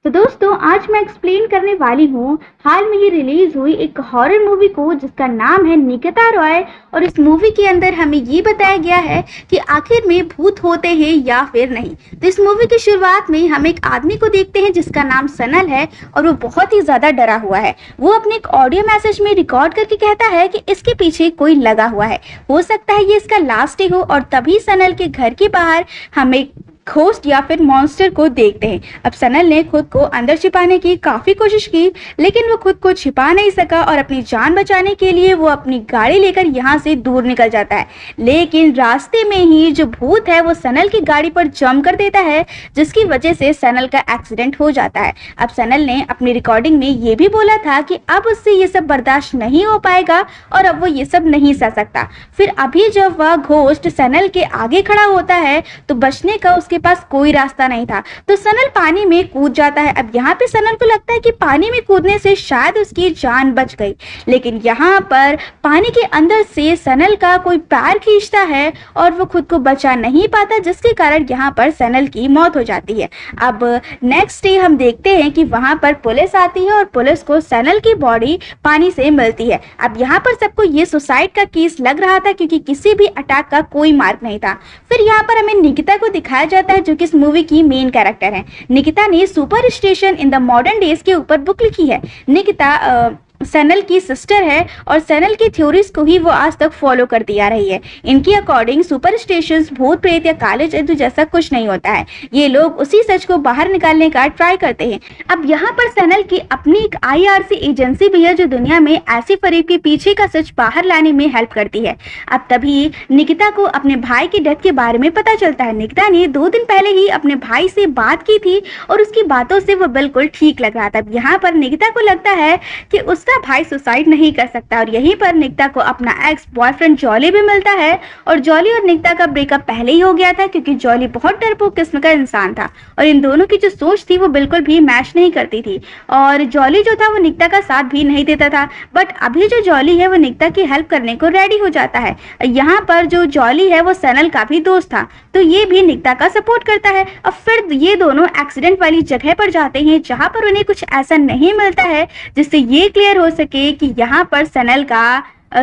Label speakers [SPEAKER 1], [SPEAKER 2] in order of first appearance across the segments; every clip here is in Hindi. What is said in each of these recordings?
[SPEAKER 1] तो दोस्तों आज मैं एक्सप्लेन करने वाली हूँ हाल में ही रिलीज हुई एक हॉरर मूवी को जिसका नाम है निकिता रॉय। और इस मूवी के अंदर हमें ये बताया गया है कि आखिर में भूत होते हैं या फिर नहीं। तो इस मूवी की शुरुआत में हम एक आदमी को देखते हैं जिसका नाम सनल है और वो बहुत ही ज्यादा डरा हुआ है। वो अपने एक ऑडियो मैसेज में रिकॉर्ड करके कहता है कि इसके पीछे कोई लगा हुआ है, हो सकता है ये इसका लास्ट डे हो। और तभी सनल के घर के बाहर हमें घोस्ट या फिर मॉन्स्टर को देखते हैं। अब सनल ने खुद को अंदर छिपाने की काफी कोशिश की, लेकिन वो खुद को छिपा नहीं सका और अपनी जान बचाने के लिए वो अपनी गाड़ी लेकर यहाँ से दूर निकल जाता है। लेकिन रास्ते में ही जो भूत है वो सनल की गाड़ी पर जंप कर देता है, जिसकी वजह से सनल का एक्सीडेंट हो जाता है। अब सनल ने अपनी रिकॉर्डिंग में ये भी बोला था कि अब उससे ये सब बर्दाश्त नहीं हो पाएगा और अब वो ये सब नहीं सह सकता। फिर अभी जब वह घोस्ट सनल के आगे खड़ा होता है तो बचने का के पास कोई रास्ता नहीं था, तो सनल पानी में कूद जाता है। अब यहाँ पे सनल को लगता है कि पानी में कूदने से शायद उसकी जान बच गई, लेकिन यहाँ पर पानी के अंदर से सनल का कोई पैर खींचता है और वो खुद को बचा नहीं पाता, जिसके कारण यहाँ पर सनल की मौत हो जाती है। अब नेक्स्ट डे हम देखते हैं कि वहां पर पुलिस आती है और पुलिस को सनल की बॉडी पानी से मिलती है। अब यहाँ पर सबको ये सुसाइड का केस लग रहा था क्योंकि किसी भी अटैक का कोई मार्क नहीं था। फिर यहाँ पर हमें निकिता को दिखाया जाता है जो कि इस मूवी की मेन कैरेक्टर है। निकिता ने super station in the modern days के ऊपर बुक लिखी है। निकिता सनल की सिस्टर है और सनल की थ्योरीज को ही वो आज तक फॉलो करती आ रही है। इनकी अकॉर्डिंग सुपर स्टेशंस भूत प्रेत या काले जादू जैसा कुछ नहीं होता है, ये लोग उसी सच को बाहर निकालने का ट्राई करते हैं। अब यहाँ पर सनल की अपनी एक IRC एजेंसी भी है जो दुनिया में ऐसी फरीब के पीछे का सच बाहर लाने में हेल्प करती है। अब तभी निकिता को अपने भाई की डेथ के बारे में पता चलता है। निकिता ने 2 दिन पहले ही अपने भाई से बात की थी और उसकी बातों से वो बिल्कुल ठीक लग रहा था। यहाँ पर निकिता को लगता है कि उसका भाई सुसाइड नहीं कर सकता और यहीं पर निकिता को अपना एक्स बॉयफ्रेंड जॉली भी मिलता है। और जॉली और निकिता का ब्रेकअप पहले ही हो गया था क्योंकि जॉली बहुत डरपोक किस्म का इंसान था और इन दोनों की जो सोच थी वो बिल्कुल भी मैच नहीं करती थी। और जॉली जो था वो निकिता का साथ भी नहीं देता था, बट अभी जो जॉली है वो निकिता की हेल्प करने को रेडी हो जाता है। यहाँ पर जो जॉली है वो सनल का भी दोस्त था, तो ये भी निकिता का सपोर्ट करता है। और फिर ये दोनों एक्सीडेंट वाली जगह पर जाते हैं जहाँ पर उन्हें कुछ ऐसा नहीं मिलता है जिससे ये क्लियर हो सके कि यहाँ पर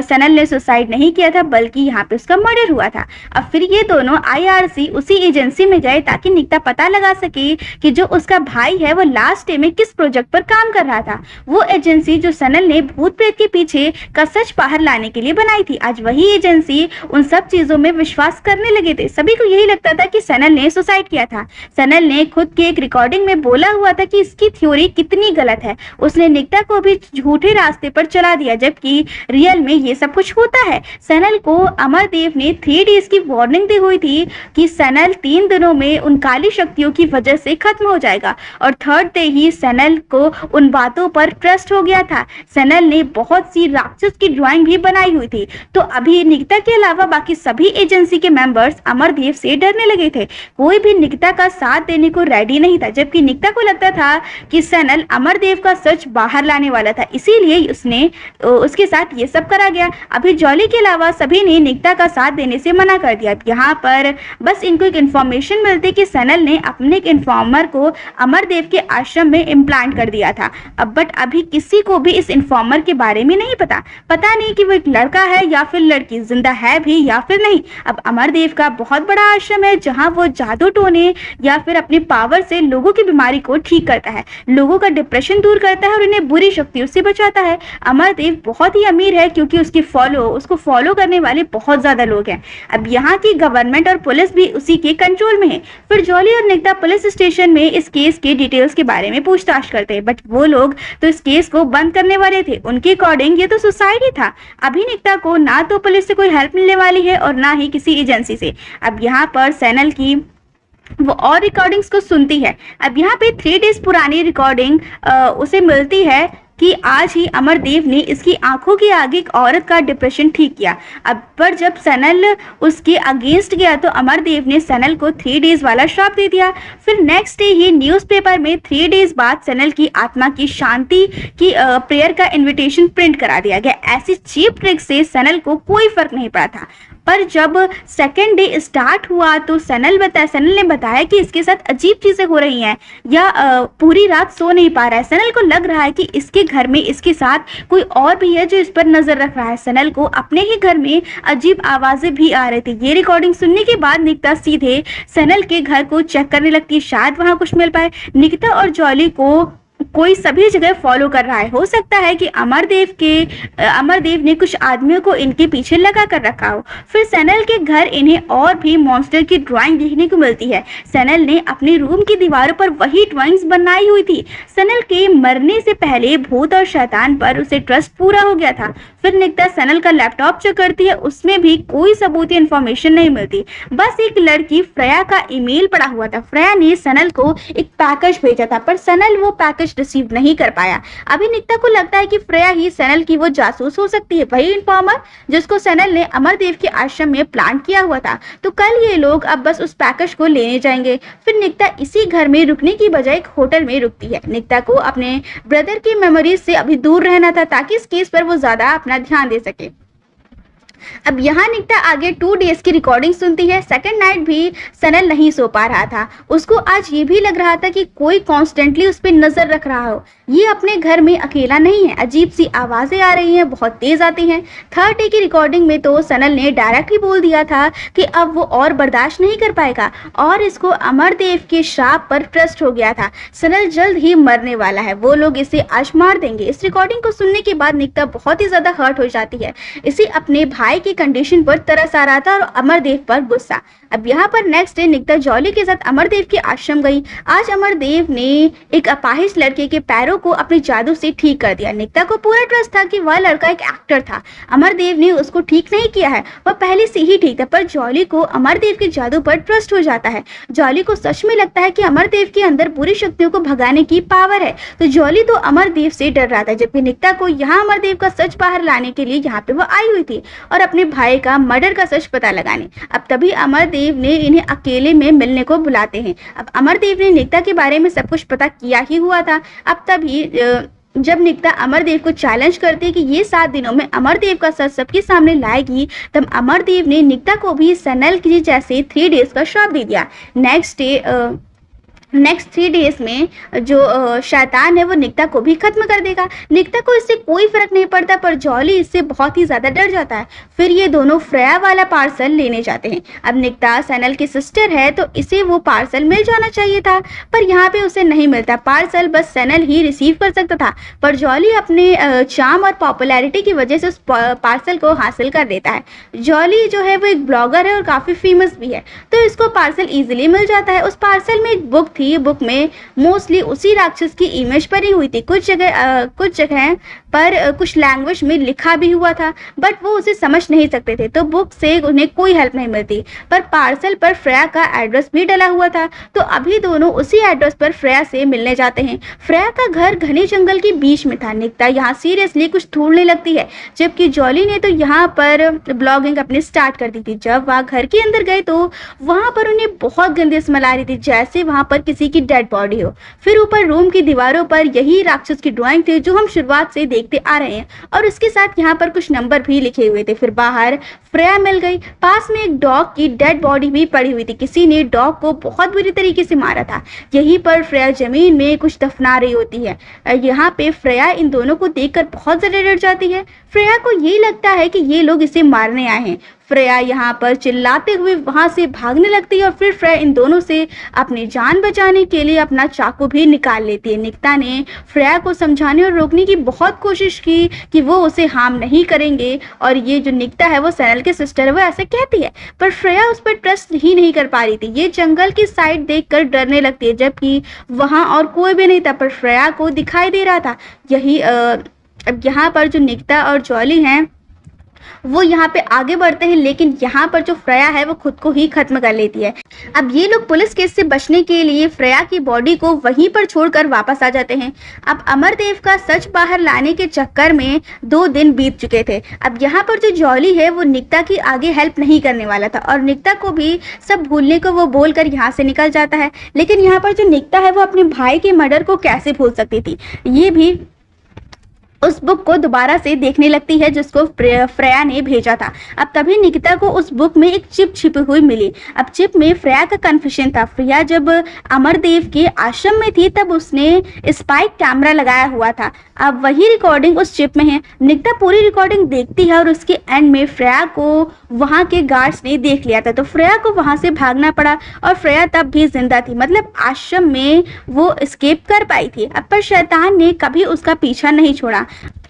[SPEAKER 1] सनल ने सुसाइड नहीं किया था बल्कि यहाँ पे उसका मर्डर हुआ था। अब फिर ये दोनों IRC उसी एजेंसी में गए ताकि निकिता पता लगा सके कि जो उसका भाई है वो लास्ट डे में किस प्रोजेक्ट पर काम कर रहा था। वो एजेंसी जो सनल ने भूत प्रेत के पीछे का सच बाहर लाने के लिए बनाई थी। आज वही एजेंसी उन सब चीजों में विश्वास करने लगे थे। सभी को यही लगता था कि सनल ने सुसाइड किया था। सनल ने खुद के एक रिकॉर्डिंग में बोला हुआ था कि इसकी थ्योरी कितनी गलत है। उसने निकिता को भी झूठे रास्ते पर चला दिया जबकि रियल में ये सब कुछ होता है। सनल को अमरदेव ने 3 डेज की वार्निंग दी हुई थी कि सनल 3 दिनों में उन काली शक्तियों की वजह से खत्म हो जाएगा और 3rd डे ही सनल को उन बातों पर ट्रस्ट हो गया था। सनल ने बहुत सी राक्षस की ड्राइंग भी बनाई हुई थी। तो अभी निकिता के अलावा बाकी सभी एजेंसी के मेंबर्स अमरदेव से डरने लगे थे। कोई भी निकिता का साथ देने को रेडी नहीं था, जबकि निकिता को लगता था कि सनल अमरदेव का सच बाहर लाने वाला था, इसीलिए उसके साथ ये सब करा गया। अभी जॉली के अलावा सभी ने निकिता का साथ देने से मना कर दिया। यहाँ पर बस इनको एक इन्फॉर्मेशन मिलती कि सनल ने अपने एक इन्फॉर्मर को अमरदेव के आश्रम में इम्प्लांट कर दिया था। अब बट अभी किसी को भी इस इन्फॉर्मर के बारे में नहीं पता नहीं कि वो एक लड़का है या फिर लड़की, जिंदा है भी या फिर नहीं। अब अमरदेव का बहुत बड़ा आश्रम है जहाँ वो जादू टोने या फिर अपनी पावर से लोगों की बीमारी को ठीक करता है, लोगों का डिप्रेशन दूर करता है और उन्हें बुरी शक्तियों से बचाता है। अमरदेव बहुत ही अमीर है क्योंकि उसको फॉलो करने वाले बहुत ज्यादा लोग हैं। अब यहाँ की गवर्नमेंट और पुलिस भी उसी के कंट्रोल में है। फिर जॉली और निकिता पुलिस स्टेशन में इस केस के डिटेल्स के बारे में पूछताछ करते हैं, बट वो लोग तो इस केस को बंद करने वाले थे। उनके अकॉर्डिंग ये तो सुसाइड ही था। अभी निकिता को ना तो पुलिस से कोई हेल्प मिलने वाली है और ना ही किसी एजेंसी से। अब यहाँ पर सनल की वो और रिकॉर्डिंग्स को सुनती है। अब यहाँ पे 3 डेज पुरानी रिकॉर्डिंग उसे मिलती है कि आज ही अमरदेव ने इसकी आंखों के आगे एक औरत का डिप्रेशन ठीक किया। अब पर जब सनल उसके अगेंस्ट गया तो अमरदेव ने सनल को 3 डेज वाला श्राप दे दिया। फिर नेक्स्ट डे ही न्यूज़पेपर में 3 डेज बाद सनल की आत्मा की शांति की प्रेयर का इनविटेशन प्रिंट करा दिया गया। ऐसी चीप ट्रिक से सनल को कोई फर्क नहीं पड़ा था, पर जब सेकेंड डे स्टार्ट हुआ तो सनल ने बताया कि इसके साथ अजीब चीजें हो रही हैं, या पूरी रात सो नहीं पा रहा है। सनल को लग रहा है कि इसके घर में इसके साथ कोई और भी है जो इस पर नजर रख रहा है। सनल को अपने ही घर में अजीब आवाजें भी आ रही थी। ये रिकॉर्डिंग सुनने के बाद निकिता सीधे सनल के घर को चेक करने लगती है, शायद वहां कुछ मिल पाए। निकिता और जॉली को कोई सभी जगह फॉलो कर रहा है। हो सकता है कि अमरदेव ने कुछ आदमियों को इनके पीछे लगा कर रखा हो। फिर सनल के घर इन्हें और भी मॉन्स्टर की ड्राइंग देखने को मिलती है। सनल ने अपने रूम की दीवारों पर वही ड्राइंग्स बनाई हुई थी। सनल के मरने से पहले भूत और शैतान पर उसे ट्रस्ट पूरा हो गया था। फिर निकिता सनल का लैपटॉप चेक करती है, उसमें भी कोई सबूत या इन्फॉर्मेशन नहीं मिलती। बस एक लड़की फ्रेया का ईमेल पड़ा हुआ था। फ्रेया ने सनल को एक पैकेज भेजा था, पर सनल वो पैकेज रिसीव नहीं कर पाया। अभी निकिता को लगता है कि फ्रेया ही सनल की वो जासूस हो सकती है, वही इन्फॉर्मर जिसको सनल ने अमरदेव के आश्रम में प्लान किया हुआ था। तो कल ये लोग अब बस उस पैकेज को लेने जाएंगे। फिर निकिता इसी घर में रुकने की बजाय एक होटल में रुकती है। निकिता को अपने ब्रदर की मेमोरीज से अभी दूर रहना था ताकि इस केस पर वो ज्यादा अपना ध्यान दे सके। अब यहाँ निकिता आगे 2 डेज की रिकॉर्डिंग सुनती है। सेकंड नाइट भी सनल नहीं सो पा रहा था। उसको आज ये भी लग रहा था कि कोई कॉन्स्टेंटली उस पर नजर रख रहा हो। ये अपने घर में अकेला नहीं है। अजीब सी आवाजें आ रही हैं, बहुत तेज आती हैं। 3rd डे की रिकॉर्डिंग में तो सनल ने डायरेक्टली बोल दिया था कि अब वो और बर्दाश्त नहीं कर पाएगा और इसको अमरदेव के श्राप पर ट्रस्ट हो गया था। सनल जल्द ही मरने वाला है, वो लोग इसे आज मार देंगे। इस रिकॉर्डिंग को सुनने के बाद निकिता बहुत ही ज्यादा हर्ट हो जाती है। इसे अपने भाई की कंडीशन पर तरस आ रहा था और अमरदेव पर गुस्सा। अब यहाँ पर नेक्स्ट डे निकिता जॉली के साथ अमरदेव के आश्रम गई। आज अमरदेव ने एक अपाहिज लड़के के पैरों को अपने जादू से ठीक कर दिया। निकिता को पूरा ट्रस्ट था कि वह लड़का एक एक्टर था, अमरदेव ने उसको ठीक नहीं किया है, वह पहले से ही ठीक था। पर जॉली को अमरदेव के जादू पर ट्रस्ट हो जाता है। जॉली को सच में लगता है कि अमरदेव के अंदर बुरी शक्तियों को भगाने की पावर है। तो जॉली तो अमरदेव से डर रहा था, जबकि निकिता को यहाँ अमरदेव का सच बाहर लाने के लिए यहाँ पे वो आई हुई थी और अपने भाई का मर्डर का सच पता लगाने। अब तभी अमरदेव ने इन्हें अकेले में मिलने को बुलाते हैं। अब अमरदेव ने निकिता के बारे में सब कुछ पता किया ही हुआ था। अब तभी जब निकिता अमरदेव को चैलेंज करती है कि ये 7 दिनों में अमरदेव का सच सबके सामने लाएगी, तब अमरदेव ने निकिता को भी सनल की जैसे 3 डेज का श्राप दे दिया। नेक्स्ट 3 डेज में जो शैतान है वो निकिता को भी खत्म कर देगा। निकिता को इससे कोई फर्क नहीं पड़ता, पर जॉली इससे बहुत ही ज्यादा डर जाता है। फिर ये दोनों फ्रेया वाला पार्सल लेने जाते हैं। अब निकिता सनल की सिस्टर है तो इसे वो पार्सल मिल जाना चाहिए था, पर यहाँ पे उसे नहीं मिलता। पार्सल बस सनल ही रिसीव कर सकता था, पर जॉली अपने चार्म और पॉपुलैरिटी की वजह से उस पार्सल को हासिल कर लेता है। जॉली जो है वो एक ब्लॉगर है और काफी फेमस भी है, तो इसको पार्सल इजीली मिल जाता है। उस पार्सल में एक बुक थी। बुक में मोस्टली उसी राक्षस की इमेज बनी हुई थी। कुछ जगह पर कुछ लैंग्वेज में लिखा भी हुआ था, बट वो उसे समझ नहीं सकते थे, तो बुक से उन्हें कोई हेल्प नहीं मिलती। पर पार्सल पर फ्रेया का एड्रेस भी डला हुआ था, तो अभी दोनों उसी एड्रेस पर फ्रेया से मिलने जाते हैं। फ्रेया का घर घने जंगल के बीच में था। निकिता यहाँ सीरियसली कुछ ढूंढने लगती है, जबकि जॉली ने तो यहाँ पर ब्लॉगिंग अपनी स्टार्ट कर दी थी। जब वह घर के अंदर गए तो वहां पर उन्हें बहुत गंदी स्मेल आ रही थी, जैसे वहां पर किसी की डेड बॉडी हो। फिर ऊपर रूम की दीवारों पर यही राक्षस की ड्राइंग थी जो हम शुरुआत से देखते आ रहे हैं, और उसके साथ यहाँ पर कुछ नंबर भी लिखे हुए थे। फिर बाहर फ्रेया मिल गई। पास में एक डॉग की डेड बॉडी भी पड़ी हुई थी। किसी ने डॉग को बहुत बुरी तरीके से मारा था। यहीं पर फ्रेया जमीन में कुछ दफना रही होती है। यहाँ पे फ्रेया इन दोनों को देखकर बहुत ज्यादा डर जाती है। फ्रेया को ये लगता है कि ये लोग इसे मारने आए हैं। फ्रेया यहाँ पर चिल्लाते हुए वहां से भागने लगती है और फिर फ्रेया इन दोनों से अपनी जान बचाने के लिए अपना चाकू भी निकाल लेती है। निकिता ने फ्रेया को समझाने और रोकने की बहुत कोशिश की कि वो उसे हार्म नहीं करेंगे, और ये जो निकिता है वो सनल के सिस्टर है, वो ऐसे कहती है, पर फ्रेया उस पर ट्रस्ट ही नहीं कर पा रही थी। ये जंगल की साइड देखकर डरने लगती है, जबकि वहां और कोई भी नहीं था, पर फ्रेया को दिखाई दे रहा था। अब यहाँ पर जो निकिता और जॉली हैं वो यहाँ पे आगे बढ़ते हैं, लेकिन यहाँ पर जो फ्रेया है वो खुद को ही खत्म कर लेती है। अब ये लोग पुलिस केस से बचने के लिए फ्रेया की बॉडी को वहीं पर छोड़कर वापस आ जाते हैं। अब अमरदेव का सच बाहर लाने के चक्कर में 2 दिन बीत चुके थे। अब यहाँ पर जो जॉली है वो निकिता की आगे हेल्प नहीं करने वाला था, और निकिता को भी सब भूलने को वो बोलकर यहाँ से निकल जाता है। लेकिन यहाँ पर जो निकिता है वो अपने भाई के मर्डर को कैसे भूल सकती थी, उस बुक को दोबारा से देखने लगती है जिसको फ्रेया ने भेजा था। अब तभी निकिता को उस बुक में एक चिप छिपी हुई मिली। अब चिप में फ्रेया का कन्फेशन था। फ्रेया जब अमरदेव के आश्रम में थी तब उसने स्पाइक कैमरा लगाया हुआ था। अब वही रिकॉर्डिंग उस चिप में है। निकिता पूरी रिकॉर्डिंग देखती है और उसके एंड में फ्रेया को वहां के गार्ड्स ने देख लिया था, तो फ्रेया को वहां से भागना पड़ा और फ्रेया तब भी जिंदा थी, मतलब आश्रम में वो एस्केप कर पाई थी। अब पर शैतान ने कभी उसका पीछा नहीं छोड़ा।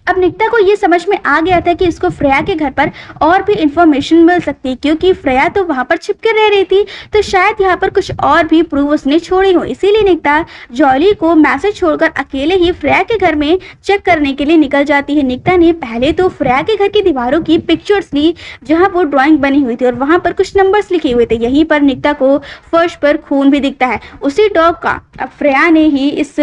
[SPEAKER 1] अब निकिता को ये समझ में आ गया था कि इसको फ्रेया के घर पर और भी इंफॉर्मेशन मिल सकती है, क्योंकि फ्रेया तो वहां पर छिपके रह रही थी, तो शायद यहाँ पर कुछ और भी प्रूफ उसने छोड़ी हो। इसीलिए निकिता जॉली को मैसेज छोड़कर अकेले ही फ्रेया के घर में चेक करने के लिए निकल जाती है। निकिता ने पहले तो फ्रेया के घर की दीवारों की पिक्चर्स ली जहाँ वो ड्रॉइंग बनी हुई थी और वहां पर कुछ नंबर्स लिखे हुए थे। यहीं पर निकिता को फर्श पर खून भी दिखता है, उसी डॉग का। अब फ्रेया ने ही इस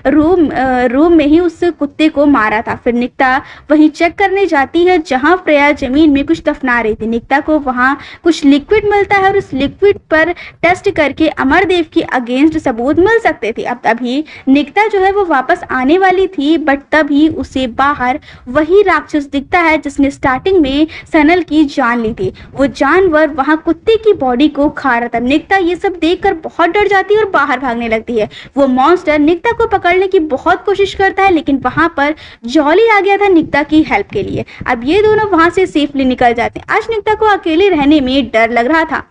[SPEAKER 1] रूम में ही उस कुत्ते को मारा था। फिर निकिता वहीं चेक करने जाती है जहां फ्रेया जमीन में कुछ दफना रही थी। निकिता को वहां कुछ लिक्विड मिलता है और उस लिक्विड पर टेस्ट करके अमरदेव के अगेंस्ट सबूत मिल सकते थे। अब तभी निकिता जो है वो वापस आने वाली थी, बट तभी उसे बाहर वही राक्षस दिखता है जिसने स्टार्टिंग में सनल की जान ली थी। वो जानवर वहां कुत्ते की बॉडी को खा रहा था। निकिता ये सब देखकर बहुत डर जाती है और बाहर भागने लगती है। वो मॉन्स्टर निकिता को पकड़ने की बहुत कोशिश करता है, लेकिन वहां पर जॉली आ गया था निकिता की हेल्प के लिए। अब ये दोनों वहां से सेफली निकल जाते हैं। आज निकिता को अकेले रहने में डर लग रहा था।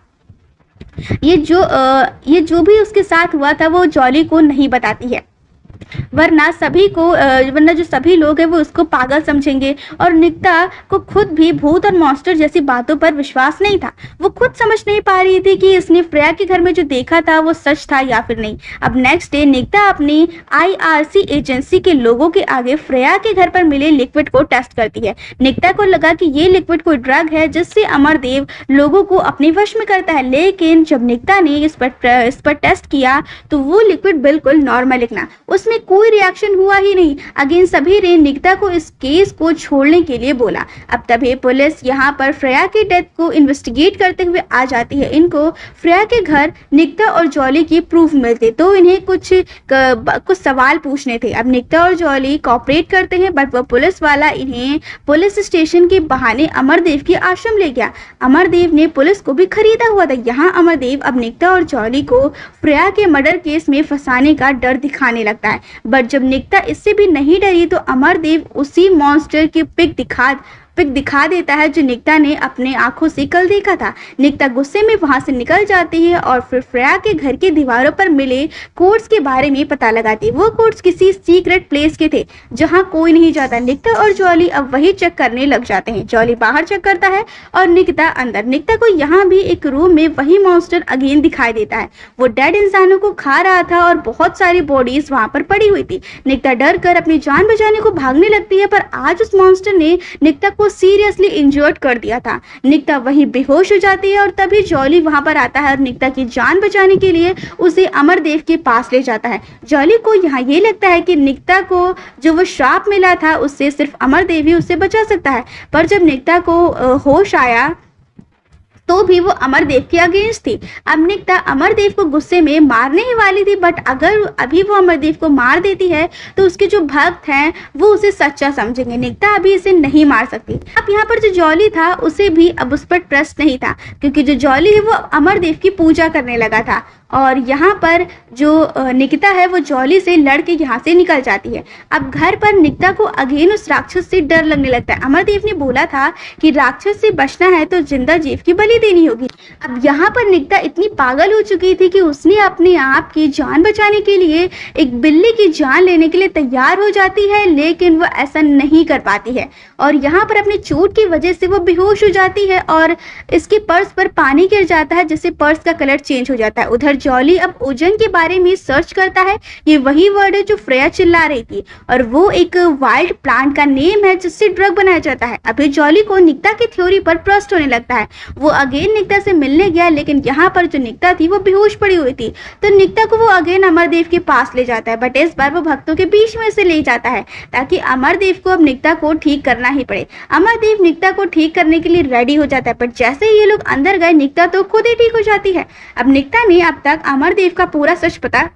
[SPEAKER 1] ये जो भी उसके साथ हुआ था वो जॉली को नहीं बताती है, वरना जो सभी लोग हैं वो उसको पागल समझेंगे। और निकिता को खुद भी भूत और मॉन्स्टर जैसी बातों पर विश्वास नहीं था। वो खुद समझ नहीं पा रही थी कि इसने फ्रेया के घर में जो देखा था वो सच था या फिर नहीं। अब नेक्स्ट डे निकिता अपनी आईआरसी एजेंसी के लोगों के आगे फ्रेया के घर पर मिले लिक्विड को टेस्ट करती है। निकिता को लगा कि ये लिक्विड कोई ड्रग है जिससे अमरदेव लोगों को अपने वश में करता है, लेकिन जब निकिता ने इस पर टेस्ट किया तो वो लिक्विड बिल्कुल नॉर्मल निकला, उसमें कोई रिएक्शन हुआ ही नहीं। अगेन सभी ने निकिता को इस केस को छोड़ने के लिए बोला। अब तभी पुलिस यहाँ पर फ्रेया की डेथ को इन्वेस्टिगेट करते हुए आ जाती है। इनको फ्रेया के घर निकिता और जॉली की प्रूफ मिलते, तो इन्हें कुछ सवाल पूछने थे। अब निकिता और जॉली कोऑपरेट करते हैं, बट वह पुलिस वाला इन्हें पुलिस स्टेशन के बहाने अमरदेव के आश्रम ले गया। अमरदेव ने पुलिस को भी खरीदा हुआ था। यहाँ अमरदेव अब निकिता और जॉली को फ्रेया के मर्डर केस में फंसाने का डर दिखाने लगता है, बट जब निकिता इससे भी नहीं डरी तो अमरदेव उसी मॉन्स्टर की पिक दिखा देता है जो निकिता ने अपने आंखों से कल देखा था। निकिता गुस्से में वहां से निकल जाती है और फिर फ्रेया के घर की दीवारों पर मिले कोड्स के बारे में पता लगाती है। वो कोड्स किसी सीक्रेट प्लेस के थे जहां कोई नहीं जाता। निकिता और जॉली अब वही चेक करने लग जाते हैं। जॉली बाहर चेक करता है और निकिता अंदर। निकिता को यहाँ भी एक रूम में वही मॉन्स्टर अगेन दिखाई देता है। वो डेड इंसानों को खा रहा था और बहुत सारी बॉडीज वहां पर पड़ी हुई थी। निकिता डर कर अपनी जान बचाने को भागने लगती है, पर आज उस मॉन्स्टर ने निकिता को सीरियसली इंजर्ड कर दिया था। निकिता वही बेहोश हो जाती है और तभी जॉली वहां पर आता है और निकिता की जान बचाने के लिए उसे अमरदेव के पास ले जाता है। जॉली को यहाँ ये लगता है कि निकिता को जो वो श्राप मिला था उससे सिर्फ अमरदेव ही उसे बचा सकता है, पर जब निकिता को होश आया तो भी वो अमरदेव के अगेंस्ट थी। अब निकिता अमरदेव को गुस्से में मारने ही वाली थी, बट अगर अभी वो अमरदेव को मार देती है तो उसके जो भक्त हैं वो उसे सच्चा समझेंगे। निकिता अभी इसे नहीं मार सकती। अब यहाँ पर जो जॉली था उसे भी अब उस पर ट्रस्ट नहीं था, क्योंकि जो जॉली है वो अमरदेव की पूजा करने लगा था। और यहाँ पर जो निकिता है वो जॉली से लड़के यहाँ से निकल जाती है। अब घर पर निकिता को अगेन उस राक्षस से डर लगने लगता है। अमरदेव ने बोला था कि राक्षस से बचना है तो जिंदा जीव की बलि देनी होगी। अब यहाँ पर निकिता इतनी पागल हो चुकी थी कि उसने अपने आप की जान बचाने के लिए एक बिल्ली की जान लेने के लिए तैयार हो जाती है, लेकिन वो ऐसा नहीं कर पाती है और यहाँ पर अपनी चोट की वजह से वो बेहोश हो जाती है और इसके पर्स पर पानी गिर जाता है, जिससे पर्स का कलर चेंज हो जाता है। उधर जॉली अब ओजन के बारे में सर्च करता है। ये वही वर्ड है जो फ्रेया चिल्ला रही थी और वो एक वाइल्ड प्लांट का नेम है जिससे ड्रग बनाया जाता है। अभी जॉली को निकिता की थ्योरी पर ट्रस्ट होने लगता है। वो अगेन निकिता से मिलने गया, लेकिन यहाँ पर जो निकिता थी वो बेहोश पड़ी हुई थी, तो निकिता को वो अगेन अमरदेव के पास ले जाता है, बट इस बार वो भक्तों के बीच में से ले जाता है ताकि अमरदेव को अब निकिता को ठीक करना ही पड़े। अमरदेव निकिता को ठीक करने के लिए रेडी हो जाता है, पर जैसे ही ये लोग अंदर गए निकिता तो खुद ही ठीक हो जाती है। अब निकिता ने अब तक अमरदेव का पूरा सच पता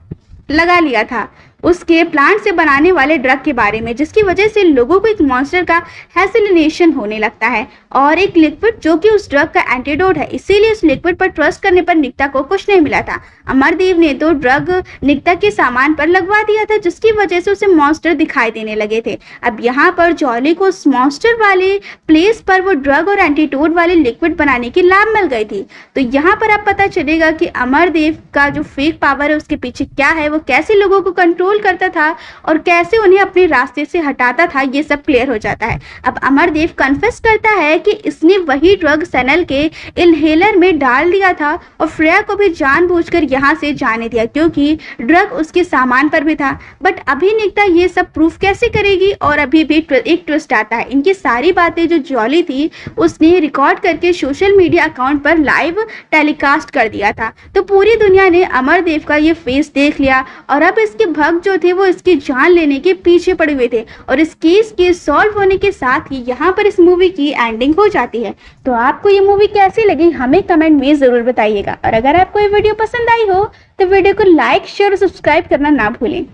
[SPEAKER 1] लगा लिया था। उसके प्लांट से बनाने वाले ड्रग के बारे में, जिसकी वजह से लोगों को एक मॉन्स्टर का हैसिलिनेशन होने लगता है और एक लिक्विड जो कि उस ड्रग का एंटीडोट है। इसीलिए उस लिक्विड पर ट्रस्ट करने पर निकिता को कुछ नहीं मिला था। अमरदेव ने तो ड्रग निकिता के सामान पर लगवा दिया था, जिसकी वजह से उसे मॉन्स्टर दिखाई देने लगे थे। अब यहाँ पर जॉली को उस मॉन्स्टर वाले प्लेस पर वो ड्रग और एंटीडोट वाले लिक्विड बनाने की लैब मिल गई थी। तो यहाँ पर अब पता चलेगा कि अमरदेव का जो फेक पावर है उसके पीछे क्या है, वो कैसे लोगों को कंट्रोल करता था और कैसे उन्हें अपने रास्ते से हटाता था, ये सब क्लियर हो जाता है। अब अमरदेव कन्फेस करता है कि इसने वही ड्रग सनल के इनहेलर में डाल दिया था और फ्रेया को भी जानबूझकर यहाँ से जाने दिया, क्योंकि ड्रग उसके सामान पर भी था। बट अभी निकिता ये सब प्रूफ कैसे करेगी? और अभी भी एक ट्विस्ट आता है। इनकी सारी बातें जो जॉली थी उसने रिकॉर्ड करके सोशल मीडिया अकाउंट पर लाइव टेलीकास्ट कर दिया था। तो पूरी दुनिया ने अमरदेव का ये फेस देख लिया और अब इसके भक्त जो थे वो इसकी जान लेने के पीछे पड़े हुए थे और इस केस के सॉल्व होने के साथ ही यहाँ पर इस मूवी की एंडिंग हो जाती है। तो आपको ये मूवी कैसी लगी हमें कमेंट में जरूर बताइएगा और अगर आपको ये वीडियो पसंद आई हो तो वीडियो को लाइक, शेयर और सब्सक्राइब करना ना भूलें।